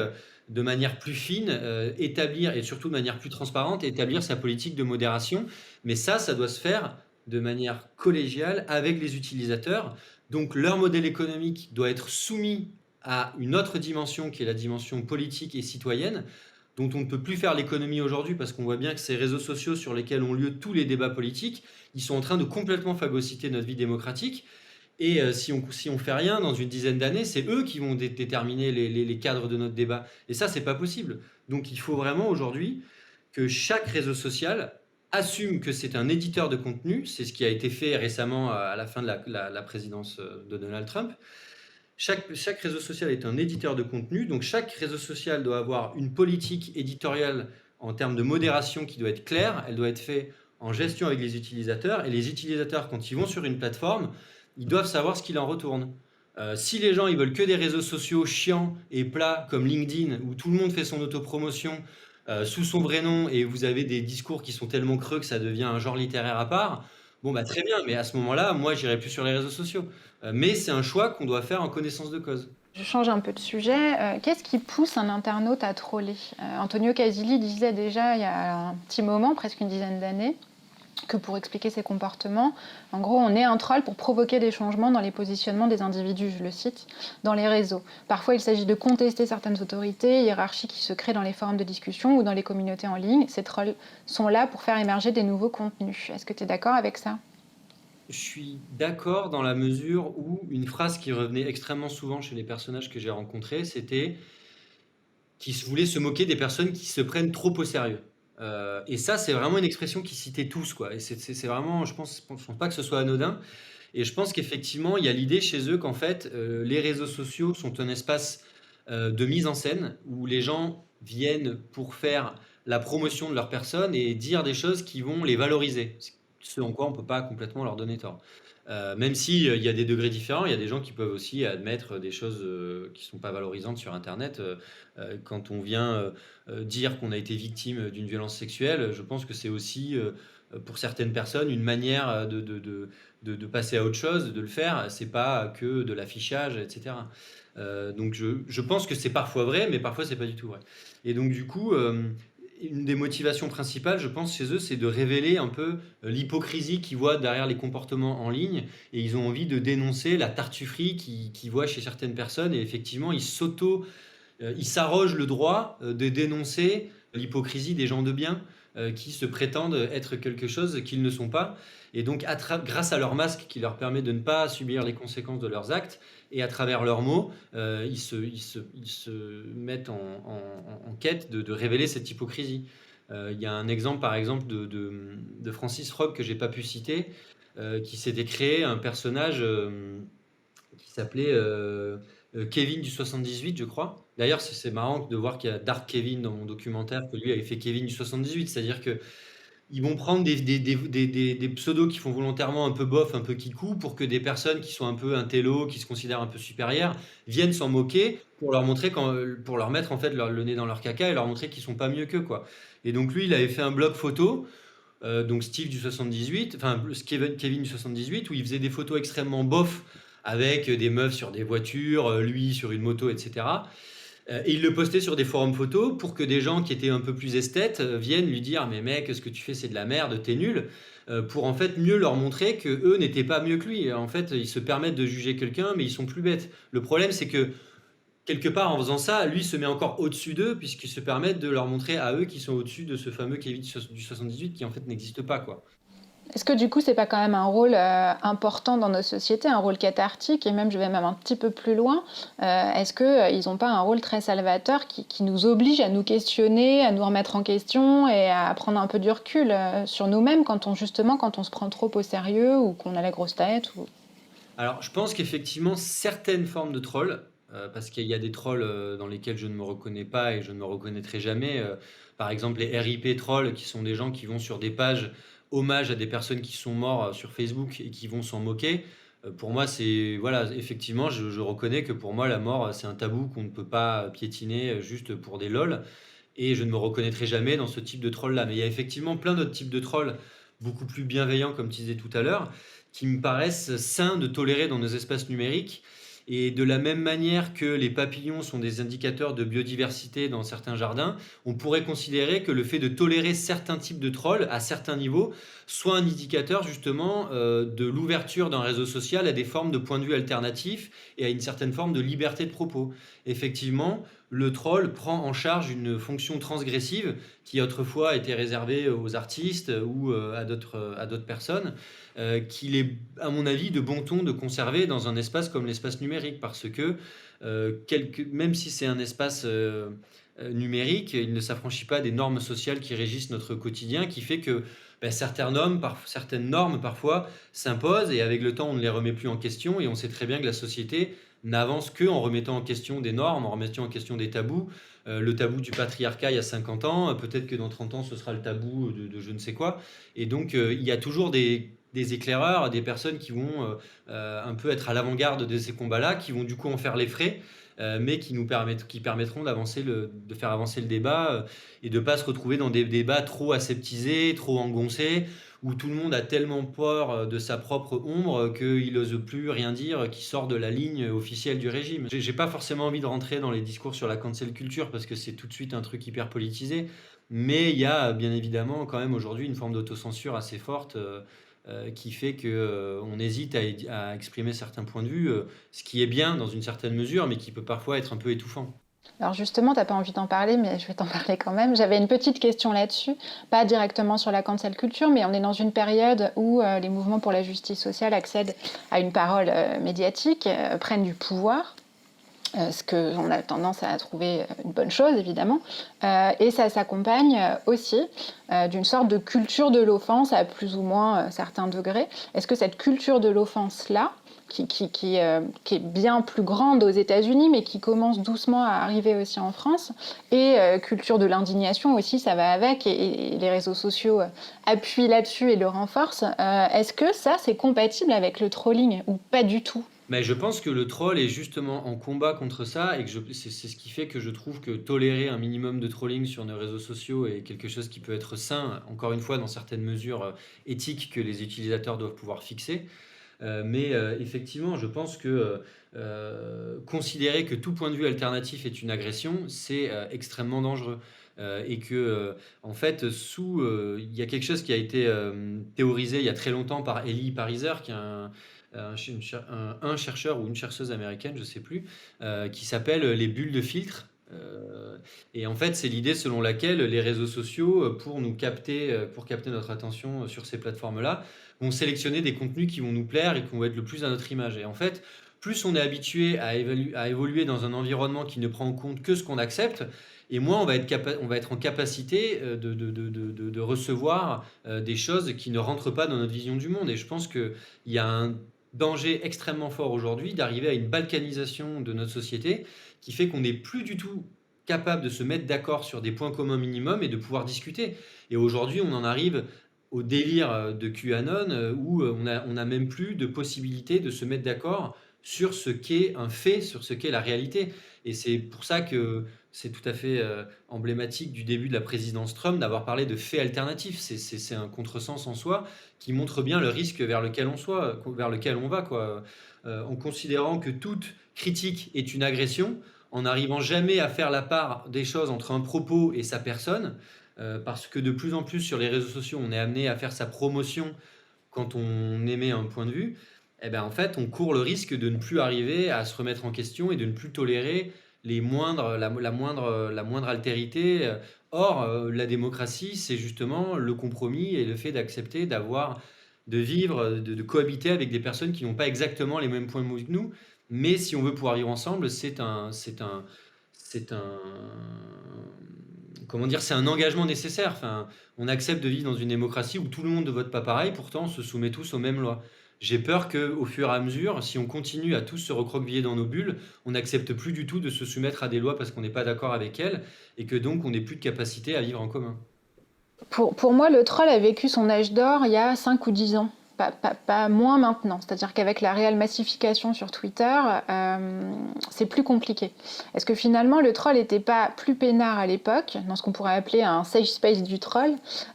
de manière plus fine établir, et surtout de manière plus transparente, établir sa politique de modération. Mais ça doit se faire de manière collégiale avec les utilisateurs. Donc leur modèle économique doit être soumis à une autre dimension qui est la dimension politique et citoyenne, dont on ne peut plus faire l'économie aujourd'hui parce qu'on voit bien que ces réseaux sociaux sur lesquels ont lieu tous les débats politiques, ils sont en train de complètement phagocyter notre vie démocratique. Et si on fait rien, dans une dizaine d'années, c'est eux qui vont déterminer les cadres de notre débat. Et ça, c'est pas possible. Donc il faut vraiment aujourd'hui que chaque réseau social assume que c'est un éditeur de contenu. C'est ce qui a été fait récemment à la fin de la présidence de Donald Trump. Chaque réseau social est un éditeur de contenu, donc chaque réseau social doit avoir une politique éditoriale en termes de modération qui doit être claire, elle doit être faite en gestion avec les utilisateurs, et les utilisateurs, quand ils vont sur une plateforme, ils doivent savoir ce qu'il en retourne. Si les gens ils veulent que des réseaux sociaux chiants et plats comme LinkedIn, où tout le monde fait son autopromotion sous son vrai nom, et vous avez des discours qui sont tellement creux que ça devient un genre littéraire à part, bon bah très bien, mais à ce moment-là, moi j'irai plus sur les réseaux sociaux. Mais c'est un choix qu'on doit faire en connaissance de cause. Je change un peu de sujet. Qu'est-ce qui pousse un internaute à troller? Antonio Casilli disait déjà il y a un petit moment, presque une dizaine d'années, que pour expliquer ses comportements, en gros, on est un troll pour provoquer des changements dans les positionnements des individus, je le cite, dans les réseaux. Parfois, il s'agit de contester certaines autorités, hiérarchies qui se créent dans les forums de discussion ou dans les communautés en ligne. Ces trolls sont là pour faire émerger des nouveaux contenus. Est-ce que tu es d'accord avec ça? Je suis d'accord dans la mesure où une phrase qui revenait extrêmement souvent chez les personnages que j'ai rencontrés, c'était qu'ils voulaient se moquer des personnes qui se prennent trop au sérieux. Et ça, c'est vraiment une expression qu'ils citaient tous, quoi. Et c'est vraiment, je pense pas que ce soit anodin. Et je pense qu'effectivement, il y a l'idée chez eux qu'en fait, les réseaux sociaux sont un espace de mise en scène où les gens viennent pour faire la promotion de leur personne et dire des choses qui vont les valoriser. Ce en quoi on ne peut pas complètement leur donner tort. Même si il y a des degrés différents, il y a des gens qui peuvent aussi admettre des choses qui ne sont pas valorisantes sur Internet. Quand on vient dire qu'on a été victime d'une violence sexuelle, je pense que c'est aussi pour certaines personnes une manière de passer à autre chose, de le faire. C'est pas que de l'affichage, etc. Donc je pense que c'est parfois vrai, mais parfois c'est pas du tout vrai. Et donc du coup, une des motivations principales, je pense, chez eux, c'est de révéler un peu l'hypocrisie qu'ils voient derrière les comportements en ligne. Et ils ont envie de dénoncer la tartufferie qu'ils voient chez certaines personnes. Et effectivement, ils s'arrogent le droit de dénoncer l'hypocrisie des gens de bien qui se prétendent être quelque chose qu'ils ne sont pas. Et donc, grâce à leur masque qui leur permet de ne pas subir les conséquences de leurs actes, et à travers leurs mots, ils se mettent en quête de révéler cette hypocrisie. Il y a un exemple, par exemple, de Francis Rogue que j'ai pas pu citer, qui s'était créé un personnage qui s'appelait Kevin du 78, je crois. D'ailleurs, c'est marrant de voir qu'il y a Dark Kevin dans mon documentaire, que lui avait fait Kevin du 78, c'est-à-dire que ils vont prendre des pseudos qui font volontairement un peu bof, un peu kikou, pour que des personnes qui sont un peu intello, qui se considèrent un peu supérieures, viennent s'en moquer pour leur montrer, pour leur mettre en fait le nez dans leur caca et leur montrer qu'ils sont pas mieux qu'eux, quoi. Et donc lui, il avait fait un blog photo, donc Steve du 78, enfin Kevin du 78, où il faisait des photos extrêmement bof avec des meufs sur des voitures, lui sur une moto, etc. Et il le postait sur des forums photos pour que des gens qui étaient un peu plus esthètes viennent lui dire mais mec, ce que tu fais c'est de la merde, t'es nul, pour en fait mieux leur montrer que eux n'étaient pas mieux que lui. En fait, ils se permettent de juger quelqu'un, mais ils sont plus bêtes. Le problème, c'est que quelque part, en faisant ça, lui se met encore au-dessus d'eux, puisqu'il se permettent de leur montrer à eux qu'ils sont au-dessus de ce fameux Kevin du 78 qui en fait n'existe pas, quoi. Est-ce que du coup, c'est pas quand même un rôle important dans nos sociétés, un rôle cathartique, et même je vais même un petit peu plus loin, est-ce qu'ils n'ont pas un rôle très salvateur qui nous oblige à nous questionner, à nous remettre en question et à prendre un peu du recul sur nous-mêmes quand on se prend trop au sérieux ou qu'on a la grosse tête Alors, je pense qu'effectivement, certaines formes de trolls, parce qu'il y a des trolls dans lesquels je ne me reconnais pas et je ne me reconnaîtrai jamais, par exemple les RIP trolls, qui sont des gens qui vont sur des pages hommage à des personnes qui sont mortes sur Facebook et qui vont s'en moquer. Pour moi, c'est voilà, effectivement, je reconnais que pour moi, la mort, c'est un tabou qu'on ne peut pas piétiner juste pour des lols. Et je ne me reconnaîtrai jamais dans ce type de troll-là. Mais il y a effectivement plein d'autres types de trolls, beaucoup plus bienveillants, comme tu disais tout à l'heure, qui me paraissent sains de tolérer dans nos espaces numériques. Et de la même manière que les papillons sont des indicateurs de biodiversité dans certains jardins, on pourrait considérer que le fait de tolérer certains types de trolls à certains niveaux soit un indicateur justement de l'ouverture d'un réseau social à des formes de points de vue alternatifs et à une certaine forme de liberté de propos. Effectivement, le troll prend en charge une fonction transgressive qui autrefois était réservée aux artistes ou à d'autres personnes, qu'il est, à mon avis, de bon ton de conserver dans un espace comme l'espace numérique, parce que même si c'est un espace numérique, il ne s'affranchit pas des normes sociales qui régissent notre quotidien, qui fait que certaines normes parfois s'imposent et avec le temps on ne les remet plus en question, et on sait très bien que la société n'avance que en remettant en question des normes, en remettant en question des tabous. Le tabou du patriarcat il y a 50 ans, peut-être que dans 30 ans ce sera le tabou de je ne sais quoi. Et donc il y a toujours des éclaireurs, des personnes qui vont un peu être à l'avant-garde de ces combats-là, qui vont du coup en faire les frais, mais qui permettront de faire avancer le débat, et de ne pas se retrouver dans des débats trop aseptisés, trop engoncés, où tout le monde a tellement peur de sa propre ombre qu'il n'ose plus rien dire qui sort de la ligne officielle du régime. J'ai pas forcément envie de rentrer dans les discours sur la cancel culture parce que c'est tout de suite un truc hyper politisé, mais il y a bien évidemment quand même aujourd'hui une forme d'autocensure assez forte, qui fait qu'on hésite à exprimer certains points de vue, ce qui est bien dans une certaine mesure, mais qui peut parfois être un peu étouffant. Alors justement, tu n'as pas envie d'en parler, mais je vais t'en parler quand même. J'avais une petite question là-dessus, pas directement sur la cancel culture, mais on est dans une période où les mouvements pour la justice sociale accèdent à une parole médiatique, prennent du pouvoir. Ce qu'on a tendance à trouver une bonne chose, évidemment. Et ça s'accompagne aussi d'une sorte de culture de l'offense à plus ou moins certains degrés. Est-ce que cette culture de l'offense-là, qui est bien plus grande aux États-Unis, mais qui commence doucement à arriver aussi en France, et culture de l'indignation aussi, ça va avec, et les réseaux sociaux appuient là-dessus et le renforcent, est-ce que ça, c'est compatible avec le trolling ou pas du tout ? Mais je pense que le troll est justement en combat contre ça, et que c'est ce qui fait que je trouve que tolérer un minimum de trolling sur nos réseaux sociaux est quelque chose qui peut être sain, encore une fois dans certaines mesures éthiques que les utilisateurs doivent pouvoir fixer. Mais effectivement, je pense que considérer que tout point de vue alternatif est une agression, c'est extrêmement dangereux. Et que, en fait, il y a quelque chose qui a été théorisé il y a très longtemps par Elie Pariser, qui est un chercheur ou une chercheuse américaine, je ne sais plus, qui s'appelle les bulles de filtre. Et en fait, c'est l'idée selon laquelle les réseaux sociaux, pour capter notre attention sur ces plateformes-là, vont sélectionner des contenus qui vont nous plaire et qui vont être le plus à notre image. Et en fait, plus on est habitué à évoluer dans un environnement qui ne prend en compte que ce qu'on accepte, et moins on va être en capacité de recevoir des choses qui ne rentrent pas dans notre vision du monde. Et je pense qu'il y a un danger extrêmement fort aujourd'hui d'arriver à une balkanisation de notre société qui fait qu'on n'est plus du tout capable de se mettre d'accord sur des points communs minimums et de pouvoir discuter. Et aujourd'hui, on en arrive au délire de QAnon, où on n'a même plus de possibilité de se mettre d'accord sur ce qu'est un fait, sur ce qu'est la réalité. Et c'est pour ça que c'est tout à fait emblématique du début de la présidence Trump d'avoir parlé de faits alternatifs. C'est un contresens en soi qui montre bien le risque vers lequel on va, quoi. En considérant que toute critique est une agression, en n'arrivant jamais à faire la part des choses entre un propos et sa personne, parce que de plus en plus sur les réseaux sociaux, on est amené à faire sa promotion quand on émet un point de vue. Eh ben, en fait, on court le risque de ne plus arriver à se remettre en question et de ne plus tolérer la moindre altérité. Or, la démocratie, c'est justement le compromis et le fait d'accepter de vivre, de cohabiter avec des personnes qui n'ont pas exactement les mêmes points de vue que nous. Mais si on veut pouvoir vivre ensemble, c'est un engagement nécessaire. Enfin, on accepte de vivre dans une démocratie où tout le monde ne vote pas pareil, pourtant on se soumet tous aux mêmes lois. J'ai peur qu'au fur et à mesure, si on continue à tous se recroqueviller dans nos bulles, on n'accepte plus du tout de se soumettre à des lois parce qu'on n'est pas d'accord avec elles, et que donc on n'ait plus de capacité à vivre en commun. Pour moi, le troll a vécu son âge d'or il y a 5 ou 10 ans. Pas moins maintenant. C'est-à-dire qu'avec la réelle massification sur Twitter, c'est plus compliqué. Est-ce que finalement le troll n'était pas plus peinard à l'époque, dans ce qu'on pourrait appeler un safe space du troll,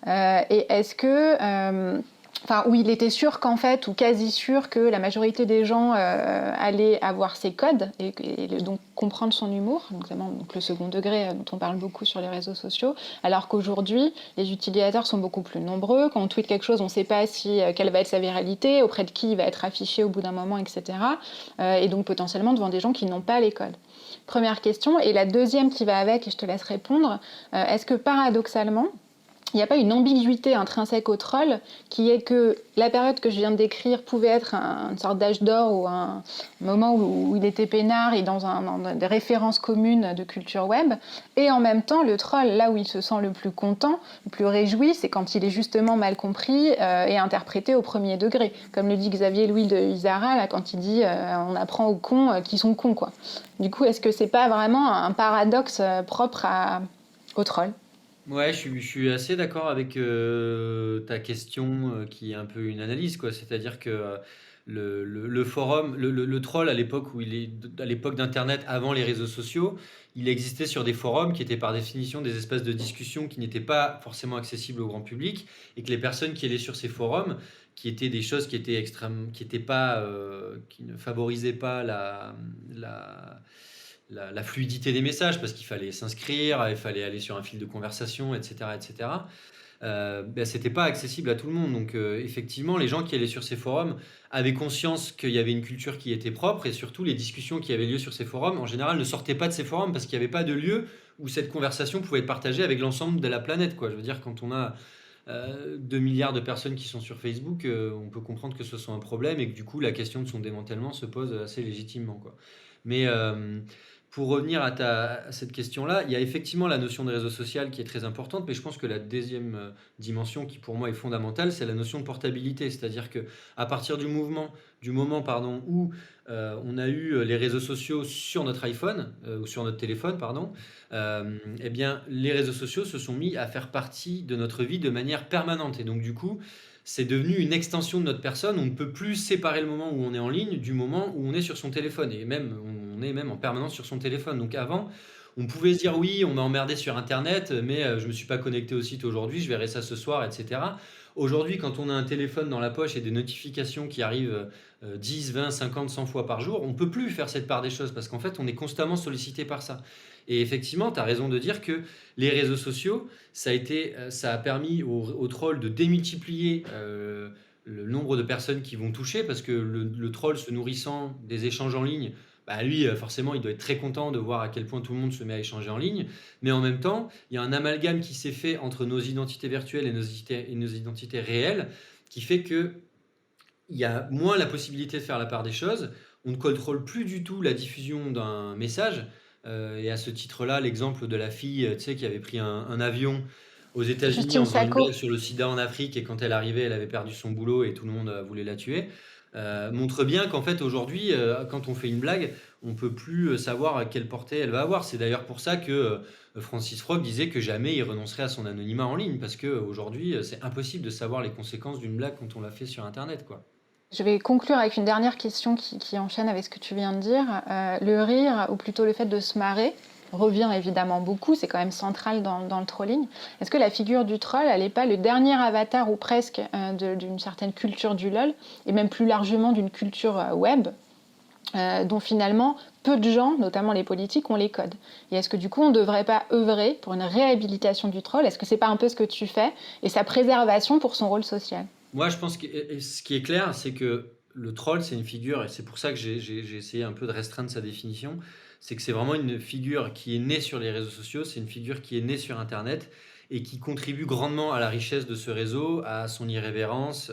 et est-ce que enfin, où il était sûr qu'en fait, ou quasi sûr que la majorité des gens allaient avoir ses codes et donc comprendre son humour, notamment donc le second degré dont on parle beaucoup sur les réseaux sociaux, alors qu'aujourd'hui, les utilisateurs sont beaucoup plus nombreux. Quand on tweet quelque chose, on ne sait pas quelle va être sa viralité, auprès de qui il va être affiché au bout d'un moment, etc. Et donc potentiellement devant des gens qui n'ont pas les codes. Première question. Et la deuxième qui va avec, et je te laisse répondre, est-ce que paradoxalement, il n'y a pas une ambiguïté intrinsèque au troll qui est que la période que je viens de décrire pouvait être une sorte d'âge d'or ou un moment où il était peinard et dans des références communes de culture web, et en même temps le troll, là où il se sent le plus content, le plus réjoui, c'est quand il est justement mal compris et interprété au premier degré, comme le dit Xavier Louis de Isara là, quand il dit on apprend aux cons qui sont cons, quoi. Du coup, est-ce que c'est pas vraiment un paradoxe propre au troll? Ouais, je suis assez d'accord avec ta question qui est un peu une analyse, quoi. C'est-à-dire que le forum, le troll à l'époque à l'époque d'Internet, avant les réseaux sociaux, il existait sur des forums qui étaient par définition des espaces de discussion qui n'étaient pas forcément accessibles au grand public et que les personnes qui allaient sur ces forums, qui étaient des choses qui étaient extrêmes, qui étaient pas, qui ne favorisaient pas la, la fluidité des messages parce qu'il fallait s'inscrire, il fallait aller sur un fil de conversation, etc., etc. Ben, c'était pas accessible à tout le monde. Donc effectivement, les gens qui allaient sur ces forums avaient conscience qu'il y avait une culture qui était propre et surtout les discussions qui avaient lieu sur ces forums, en général, ne sortaient pas de ces forums parce qu'il n'y avait pas de lieu où cette conversation pouvait être partagée avec l'ensemble de la planète, quoi. Je veux dire, quand on a 2 milliards de personnes qui sont sur Facebook, on peut comprendre que ce soit un problème et que du coup, la question de son démantèlement se pose assez légitimement, quoi. Mais pour revenir à cette question-là, il y a effectivement la notion de réseau social qui est très importante, mais je pense que la deuxième dimension qui pour moi est fondamentale, c'est la notion de portabilité. C'est-à-dire que à partir du moment pardon, où on a eu les réseaux sociaux sur notre iPhone ou sur notre téléphone, pardon, eh bien les réseaux sociaux se sont mis à faire partie de notre vie de manière permanente. Et donc du coup, c'est devenu une extension de notre personne. On ne peut plus séparer le moment où on est en ligne du moment où on est sur son téléphone. Et même, on est même en permanence sur son téléphone. Donc avant, on pouvait se dire oui, on m'a emmerdé sur Internet, mais je ne me suis pas connecté au site aujourd'hui, je verrai ça ce soir, etc. Aujourd'hui, quand on a un téléphone dans la poche et des notifications qui arrivent 10, 20, 50, 100 fois par jour, on ne peut plus faire cette part des choses parce qu'en fait, on est constamment sollicité par ça. Et effectivement, tu as raison de dire que les réseaux sociaux, ça a permis aux trolls de démultiplier le nombre de personnes qui vont toucher parce que le troll se nourrissant des échanges en ligne, bah lui, forcément, il doit être très content de voir à quel point tout le monde se met à échanger en ligne. Mais en même temps, il y a un amalgame qui s'est fait entre nos identités virtuelles et nos identités réelles qui fait que il y a moins la possibilité de faire la part des choses. On ne contrôle plus du tout la diffusion d'un message. Et à ce titre-là, l'exemple de la fille, tu sais, qui avait pris un avion aux États-Unis Justine en faisant une Sacco. blague sur le sida en Afrique et quand elle arrivait, elle avait perdu son boulot et tout le monde voulait la tuer. Montre bien qu'en fait aujourd'hui, quand on fait une blague, on peut plus savoir quelle portée elle va avoir. C'est d'ailleurs pour ça que Francis Frog disait que jamais il renoncerait à son anonymat en ligne parce que aujourd'hui, c'est impossible de savoir les conséquences d'une blague quand on la fait sur Internet, quoi. Je vais conclure avec une dernière question qui enchaîne avec ce que tu viens de dire. Le rire, ou plutôt le fait de se marrer, revient évidemment beaucoup, c'est quand même central dans le trolling. Est-ce que la figure du troll, elle n'est pas le dernier avatar ou presque d'une certaine culture du LOL, et même plus largement d'une culture web, dont finalement peu de gens, notamment les politiques, ont les codes? Et est-ce que du coup on ne devrait pas œuvrer pour une réhabilitation du troll? Est-ce que c'est pas un peu ce que tu fais, et sa préservation pour son rôle social? Moi, je pense que ce qui est clair, c'est que le troll, c'est une figure, et c'est pour ça que j'ai essayé un peu de restreindre sa définition, c'est que c'est vraiment une figure qui est née sur les réseaux sociaux, c'est une figure qui est née sur Internet et qui contribue grandement à la richesse de ce réseau, à son irrévérence,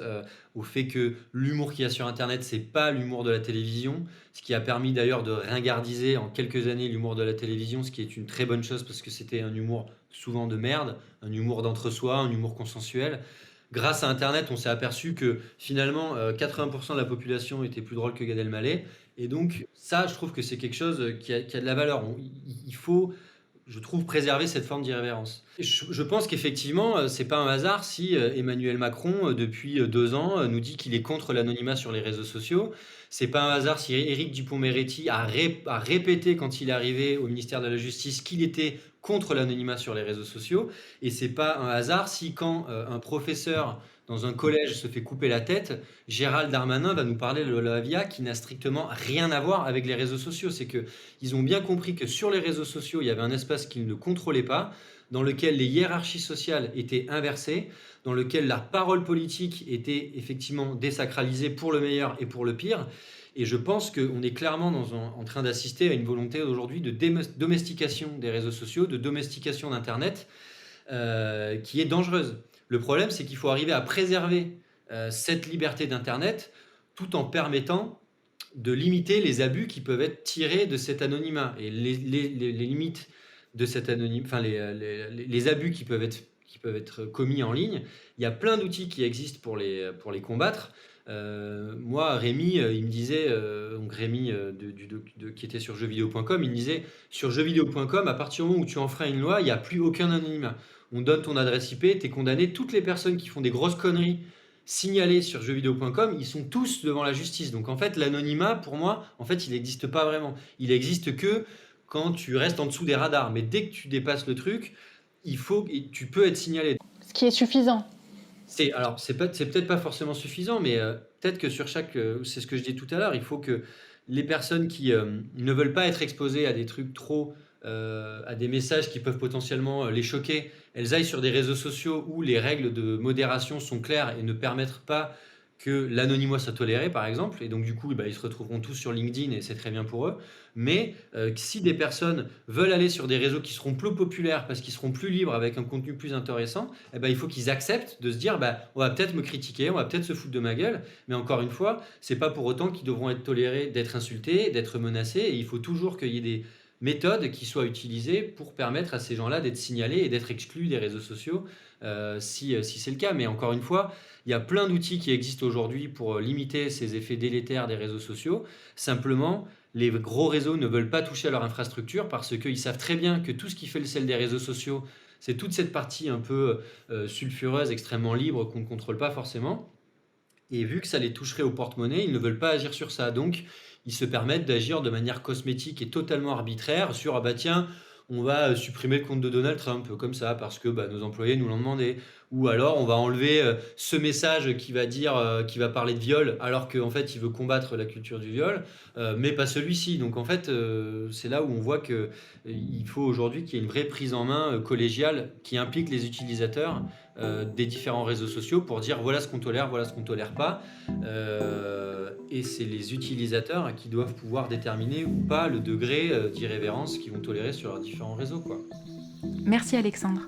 au fait que l'humour qu'il y a sur Internet, c'est pas l'humour de la télévision, ce qui a permis d'ailleurs de ringardiser en quelques années l'humour de la télévision, ce qui est une très bonne chose parce que c'était un humour souvent de merde, un humour d'entre-soi, un humour consensuel. Grâce à Internet, on s'est aperçu que finalement, 80% de la population était plus drôle que Gad Elmaleh. Et donc, ça, je trouve que c'est quelque chose qui a de la valeur. Il faut, je trouve, préserver cette forme d'irrévérence. Je pense qu'effectivement, c'est pas un hasard si Emmanuel Macron, depuis 2 ans, nous dit qu'il est contre l'anonymat sur les réseaux sociaux. C'est pas un hasard si Éric Dupond-Moretti a répété quand il est arrivé au ministère de la Justice qu'il était contre l'anonymat sur les réseaux sociaux. Et c'est pas un hasard si quand un professeur dans un collège se fait couper la tête, Gérald Darmanin va nous parler de la VIA qui n'a strictement rien à voir avec les réseaux sociaux. C'est qu'ils ont bien compris que sur les réseaux sociaux, il y avait un espace qu'ils ne contrôlaient pas, dans lequel les hiérarchies sociales étaient inversées, dans lequel la parole politique était effectivement désacralisée pour le meilleur et pour le pire. Et je pense qu'on est clairement en train d'assister à une volonté aujourd'hui de domestication des réseaux sociaux, de domestication d'Internet, qui est dangereuse. Le problème, c'est qu'il faut arriver à préserver cette liberté d'Internet tout en permettant de limiter les abus qui peuvent être tirés de cet anonymat. Et les limites de cet anonymat, enfin les abus qui peuvent être commis en ligne, il y a plein d'outils qui existent pour les combattre. Moi, Rémi, il me disait, donc Rémi qui était sur jeuxvideo.com, il me disait sur jeuxvideo.com, à partir du moment où tu enfreins une loi, il n'y a plus aucun anonymat. On donne ton adresse IP, tu es condamné. Toutes les personnes qui font des grosses conneries signalées sur jeuxvideo.com, ils sont tous devant la justice. Donc en fait, l'anonymat, pour moi, en fait, il n'existe pas vraiment. Il n'existe que quand tu restes en dessous des radars. Mais dès que tu dépasses le truc, tu peux être signalé. Ce qui est suffisant. C'est peut-être pas forcément suffisant, mais peut-être que sur c'est ce que je dis tout à l'heure, il faut que les personnes qui ne veulent pas être exposées à des trucs à des messages qui peuvent potentiellement les choquer, elles aillent sur des réseaux sociaux où les règles de modération sont claires et ne permettent pas que l'anonymat soit toléré, par exemple. Et donc, du coup, ils se retrouveront tous sur LinkedIn et c'est très bien pour eux. Mais si des personnes veulent aller sur des réseaux qui seront plus populaires parce qu'ils seront plus libres avec un contenu plus intéressant, il faut qu'ils acceptent de se dire on va peut-être me critiquer, on va peut-être se foutre de ma gueule, mais encore une fois, c'est pas pour autant qu'ils devront être tolérés d'être insultés, d'être menacés. Et il faut toujours qu'il y ait des méthodes qui soient utilisées pour permettre à ces gens-là d'être signalés et d'être exclus des réseaux sociaux si c'est le cas. Mais encore une fois, il y a plein d'outils qui existent aujourd'hui pour limiter ces effets délétères des réseaux sociaux. Simplement, les gros réseaux ne veulent pas toucher à leur infrastructure parce qu'ils savent très bien que tout ce qui fait le sel des réseaux sociaux, c'est toute cette partie un peu sulfureuse, extrêmement libre qu'on ne contrôle pas forcément. Et vu que ça les toucherait au porte-monnaie, ils ne veulent pas agir sur ça. Donc, ils se permettent d'agir de manière cosmétique et totalement arbitraire sur tiens, on va supprimer le compte de Donald Trump comme ça parce que nos employés nous l'ont demandé. Ou alors on va enlever ce message qui va parler de viol alors qu'en fait il veut combattre la culture du viol, mais pas celui-ci. Donc en fait c'est là où on voit qu'il faut aujourd'hui qu'il y ait une vraie prise en main collégiale qui implique les utilisateurs des différents réseaux sociaux pour dire voilà ce qu'on tolère, voilà ce qu'on tolère pas. Et c'est les utilisateurs qui doivent pouvoir déterminer ou pas le degré d'irrévérence qu'ils vont tolérer sur leurs différents réseaux, quoi. Merci Alexandre.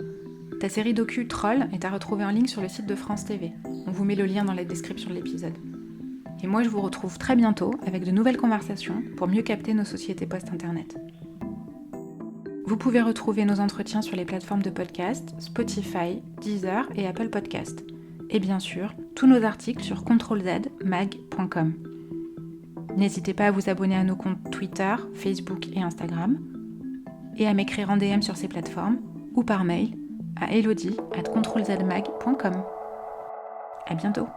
Ta série docu Troll est à retrouver en ligne sur le site de France TV. On vous met le lien dans la description de l'épisode. Et moi je vous retrouve très bientôt avec de nouvelles conversations pour mieux capter nos sociétés post-internet. Vous pouvez retrouver nos entretiens sur les plateformes de podcast, Spotify, Deezer et Apple Podcast. Et bien sûr, tous nos articles sur controlzmag.com. N'hésitez pas à vous abonner à nos comptes Twitter, Facebook et Instagram, et à m'écrire en DM sur ces plateformes, ou par mail à elodie@controlzmag.com. À bientôt.